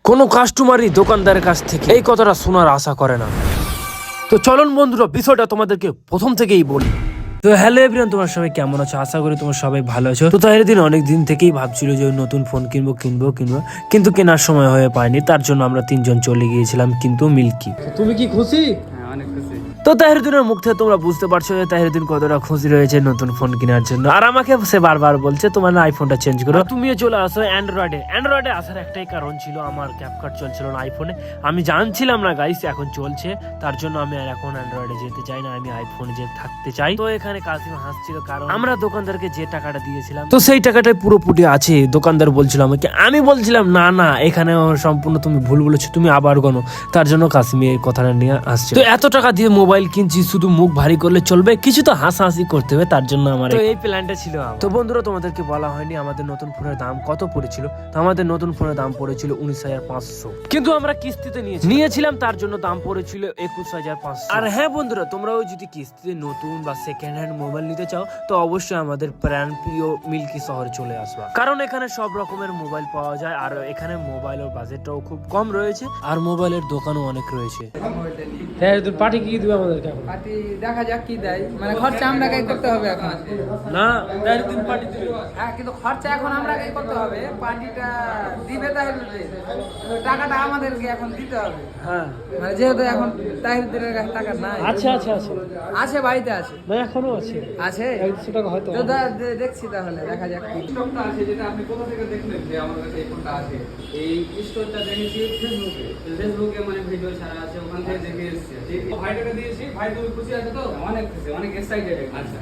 কোনো কাস্টমারই দোকানদারের কাছ থেকে এই কথাটা শোনার আশা করে না। তো চলুন বন্ধুরা, বিষয়টা তোমাদেরকে প্রথম থেকেই বলি। তো হ্যালো এভরিওয়ান, তোমার সবাই কেমন আছো? আশা করি তোমার সবাই ভালো আছো। তো তাহের দিন অনেক দিন থেকেই ভাবছিল যে নতুন ফোন কিনবো, কিন্তু কেনার সময় হয়ে পায়নি। তার জন্য আমরা তিনজন চলে গিয়েছিলাম কিন্তু মিল্কি। তুমি কি খুশি? অনেক খুশি। তো তাহিরুদ্দিনের মুখ থেকে তোমরা বুঝতে পারছো যে তাহিরুদ্দিন কতটা খুশি রয়েছে নতুন ফোন কেনার জন্য। আর আমাকে সে বারবার বলছে তোমার না আইফোনটা চেঞ্জ করো, তুমিও চলে আসো অ্যান্ড্রয়েডে আসার একটাই কারণ ছিল, আমার ক্যাপকাট চলছিল না আইফোনে। আমি জানছিলাম না গাইস এখন চলছে, তার জন্য আমি আর এখন অ্যান্ড্রয়েডে যেতে চাই না, আমি আইফোনে যে থাকতে চাই। তো এখানে কাসিম হাসছিল কারণ আমরা দোকানদারকে যে টাকাটা দিয়েছিলাম তো সেই টাকাটাই পুরোপুরি আছে। দোকানদার বলছিল আমাকে, আমি বলছিলাম না না এখানে সম্পূর্ণ তুমি ভুল বলেছো, তুমি আবার গনো। তার জন্য কাসিম এই কথাটা নিয়ে আসছে। তো এত টাকা দিয়ে মোবাইল কিনছি, শুধু মুখ ভারী করলে চলবে, কিছু তো হাসাহাসি করতে হবে, তার জন্য আমার তো এই প্ল্যানটা ছিল। তো বন্ধুরা, তোমাদেরকে বলা হয়নি আমাদের নতুন ফোনের দাম কত পড়েছিল। তো আমাদের নতুন ফোনের দাম পড়েছিল 19,500, কিন্তু আমরা কিস্তিতে নিয়েছিলাম, তার জন্য দাম পড়েছিল 21,500। আর হ্যাঁ বন্ধুরা, তোমরাও যদি কিস্তিতে নতুন বা সেকেন্ড হ্যান্ড মোবাইল নিতে চাও তো অবশ্যই আমাদের প্রাণ প্রিয় মিল্কি শহরে চলে আসবা, কারণ এখানে সব রকমের মোবাইল পাওয়া যায়। আর এখানে মোবাইলের বাজেটটাও খুব কম রয়েছে, আর মোবাইলের দোকানও অনেক রয়েছে। হ্যাঁ, তো পার্টি কি দিবে আমাদেরকে এখন? পার্টি দেখা যাক কি দেয়, মানে খরচা আমরাকেই করতে হবে এখন। না, দিন পার্টি দিবে। হ্যাঁ, কিন্তু খরচা এখন আমরাকেই করতে হবে। পার্টিটা দিবে তাহিরুদ্দিন, টাকাটা আমাদেরকে এখন দিতে হবে। হ্যাঁ, মানে যেহেতু এখন তাহিরুদ্দিনের কাছে টাকা নাই। আচ্ছা আচ্ছা আচ্ছা, আছে, বাড়িতে আছে। না এখনো আছে, আছে 150 টাকা হয়তো। তো দেখছি, তাহলে দেখা যাক কি স্টকটা আছে। যেটা আপনি কোথা থেকে দেখলেন যে আমার কাছে এই ফোনটা আছে? এই স্টোরটা দেখেছি ফেসবুকে মানে ভিডিও ছাড়া আছে, ওখান থেকে দেখে এসেছি। ভাইটাকে দিয়েছি, ভাই তুমি খুশি আছে তো? অনেক খুশি, অনেক এক্সাইটেড। আচ্ছা।